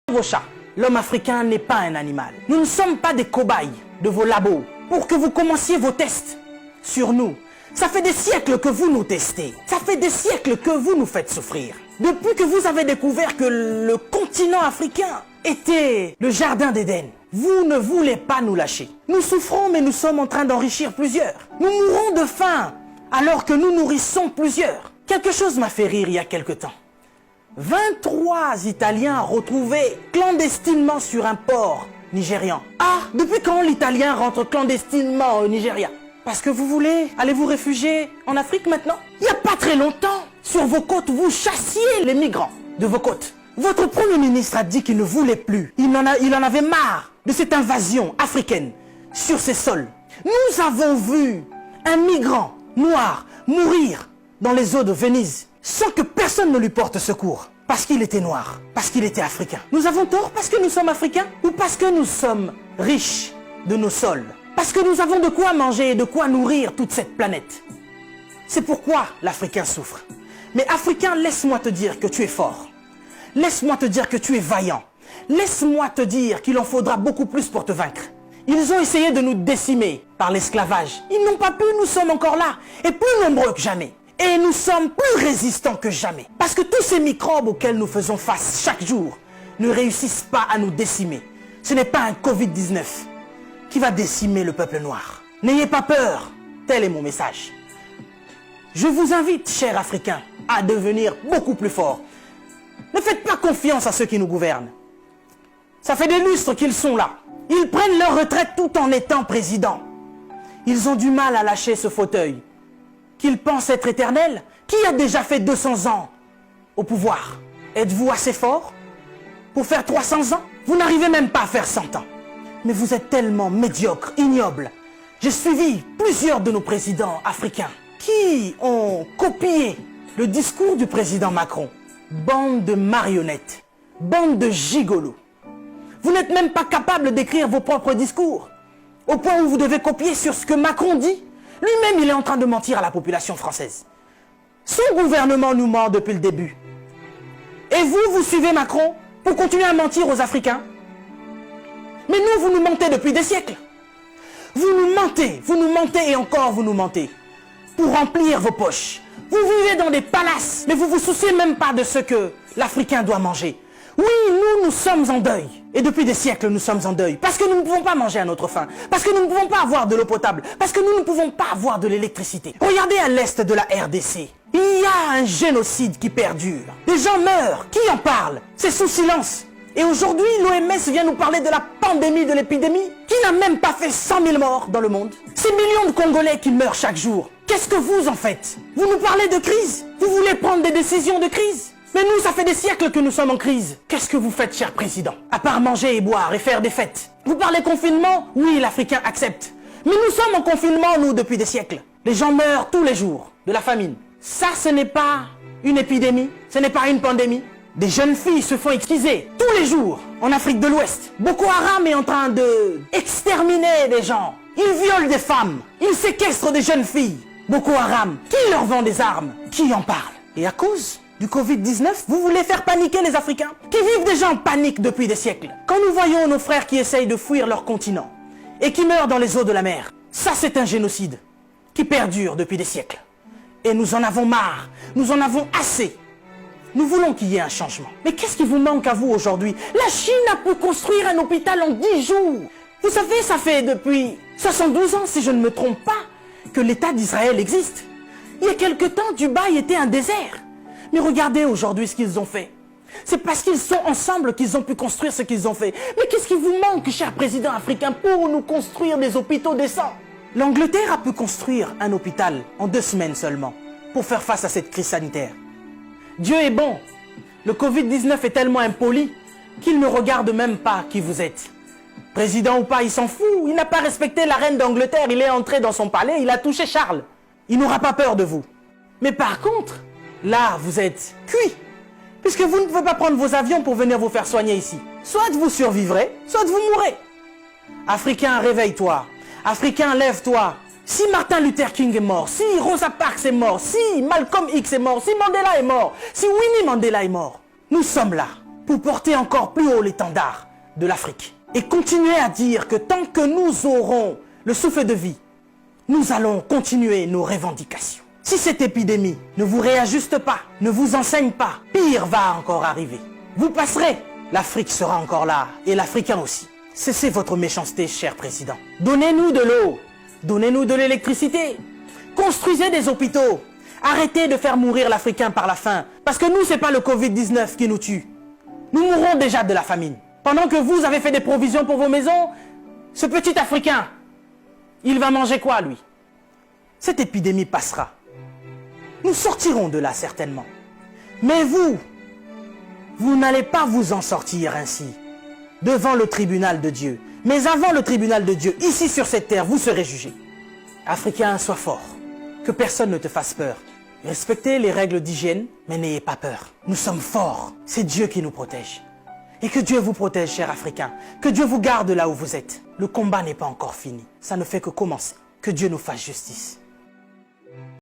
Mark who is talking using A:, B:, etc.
A: Vos chats. L'homme africain n'est pas un animal. Nous ne sommes pas des cobayes de vos labos pour que vous commenciez vos tests sur nous. Ça fait des siècles que vous nous testez. Ça fait des siècles que vous nous faites souffrir. Depuis que vous avez découvert que le continent africain était le jardin d'Éden, vous ne voulez pas nous lâcher. Nous souffrons, mais nous sommes en train d'enrichir plusieurs. Nous mourrons de faim alors que nous nourrissons plusieurs. Quelque chose m'a fait rire il y a quelque temps. 23 Italiens retrouvés clandestinement sur un port nigérian. Ah, depuis quand l'Italien rentre clandestinement au Nigeria? Parce que vous voulez aller vous réfugier en Afrique maintenant? Il n'y a pas très longtemps, sur vos côtes, vous chassiez les migrants de vos côtes. Votre Premier ministre a dit qu'il ne voulait plus. Il en avait marre de cette invasion africaine sur ses sols. Nous avons vu un migrant noir mourir dans les eaux de Venise sans que personne ne lui porte secours. Parce qu'il était noir, parce qu'il était africain. Nous avons tort parce que nous sommes africains ou parce que nous sommes riches de nos sols? Parce que nous avons de quoi manger et de quoi nourrir toute cette planète. C'est pourquoi l'Africain souffre. Mais Africain, laisse-moi te dire que tu es fort. Laisse-moi te dire que tu es vaillant. Laisse-moi te dire qu'il en faudra beaucoup plus pour te vaincre. Ils ont essayé de nous décimer par l'esclavage. Ils n'ont pas pu, nous sommes encore là. Et plus nombreux que jamais. Et nous sommes plus résistants que jamais. Parce que tous ces microbes auxquels nous faisons face chaque jour ne réussissent pas à nous décimer. Ce n'est pas un Covid-19 qui va décimer le peuple noir. N'ayez pas peur, tel est mon message. Je vous invite, chers Africains, à devenir beaucoup plus forts. Ne faites pas confiance à ceux qui nous gouvernent. Ça fait des lustres qu'ils sont là. Ils prennent leur retraite tout en étant présidents. Ils ont du mal à lâcher ce fauteuil qu'ils pensent être éternel. Qui a déjà fait 200 ans au pouvoir? Êtes-vous assez fort pour faire 300 ans? Vous n'arrivez même pas à faire 100 ans. Mais vous êtes tellement médiocre, ignoble. J'ai suivi plusieurs de nos présidents africains qui ont copié le discours du président Macron. Bande de marionnettes, bande de gigolos. Vous n'êtes même pas capable d'écrire vos propres discours, au point où vous devez copier sur ce que Macron dit. Lui-même, il est en train de mentir à la population française. Son gouvernement nous ment depuis le début. Et vous, vous suivez Macron pour continuer à mentir aux Africains? Mais nous, vous nous mentez depuis des siècles. Vous nous mentez et encore vous nous mentez. Pour remplir vos poches. Vous vivez dans des palaces, mais vous vous souciez même pas de ce que l'Africain doit manger. Oui, nous sommes en deuil. Et depuis des siècles, nous sommes en deuil. Parce que nous ne pouvons pas manger à notre faim. Parce que nous ne pouvons pas avoir de l'eau potable. Parce que nous ne pouvons pas avoir de l'électricité. Regardez à l'est de la RDC. Il y a un génocide qui perdure. Des gens meurent. Qui en parle? C'est sous silence. Et aujourd'hui, l'OMS vient nous parler de la pandémie, de l'épidémie, qui n'a même pas fait 100 000 morts dans le monde. Ces millions de Congolais qui meurent chaque jour. Qu'est-ce que vous en faites? Vous nous parlez de crise? Vous voulez prendre des décisions de crise? Mais nous, ça fait des siècles que nous sommes en crise. Qu'est-ce que vous faites, cher président? À part manger et boire et faire des fêtes. Vous parlez confinement? Oui, l'Africain accepte. Mais nous sommes en confinement, nous, depuis des siècles. Les gens meurent tous les jours de la famine. Ça, ce n'est pas une épidémie. Ce n'est pas une pandémie. Des jeunes filles se font exquiser tous les jours en Afrique de l'Ouest. Boko Haram est en train de exterminer des gens. Ils violent des femmes. Ils séquestrent des jeunes filles. Boko Haram, qui leur vend des armes? Qui en parle? Et à cause du Covid-19, vous voulez faire paniquer les Africains qui vivent déjà en panique depuis des siècles. Quand nous voyons nos frères qui essayent de fuir leur continent et qui meurent dans les eaux de la mer, ça c'est un génocide qui perdure depuis des siècles. Et nous en avons marre, nous en avons assez. Nous voulons qu'il y ait un changement. Mais qu'est-ce qui vous manque à vous aujourd'hui? La Chine a pu construire un hôpital en 10 jours. Vous savez, ça fait depuis 72 ans, si je ne me trompe pas, que l'État d'Israël existe. Il y a quelque temps, Dubaï était un désert. Mais regardez aujourd'hui ce qu'ils ont fait. C'est parce qu'ils sont ensemble qu'ils ont pu construire ce qu'ils ont fait. Mais qu'est-ce qui vous manque, cher président africain, pour nous construire des hôpitaux décents? L'Angleterre a pu construire un hôpital en 2 semaines seulement pour faire face à cette crise sanitaire. Dieu est bon. Le Covid-19 est tellement impoli qu'il ne regarde même pas qui vous êtes. Président ou pas, il s'en fout. Il n'a pas respecté la reine d'Angleterre. Il est entré dans son palais, il a touché Charles. Il n'aura pas peur de vous. Mais par contre, là, vous êtes cuit. Puisque vous ne pouvez pas prendre vos avions pour venir vous faire soigner ici. Soit vous survivrez, soit vous mourrez. Africain, réveille-toi. Africain, lève-toi. Si Martin Luther King est mort, si Rosa Parks est mort, si Malcolm X est mort, si Mandela est mort, si Winnie Mandela est mort, nous sommes là pour porter encore plus haut l'étendard de l'Afrique. Et continuer à dire que tant que nous aurons le souffle de vie, nous allons continuer nos revendications. Si cette épidémie ne vous réajuste pas, ne vous enseigne pas, pire va encore arriver. Vous passerez, l'Afrique sera encore là, et l'Africain aussi. Cessez votre méchanceté, cher président. Donnez-nous de l'eau, donnez-nous de l'électricité, construisez des hôpitaux, arrêtez de faire mourir l'Africain par la faim, parce que nous, c'est pas le Covid-19 qui nous tue. Nous mourrons déjà de la famine. Pendant que vous avez fait des provisions pour vos maisons, ce petit Africain, il va manger quoi, lui? Cette épidémie passera. Nous sortirons de là, certainement. Mais vous n'allez pas vous en sortir ainsi, devant le tribunal de Dieu. Mais avant le tribunal de Dieu, ici sur cette terre, vous serez jugés. Africain, sois fort. Que personne ne te fasse peur. Respectez les règles d'hygiène, mais n'ayez pas peur. Nous sommes forts. C'est Dieu qui nous protège. Et que Dieu vous protège, chers Africains. Que Dieu vous garde là où vous êtes. Le combat n'est pas encore fini. Ça ne fait que commencer. Que Dieu nous fasse justice.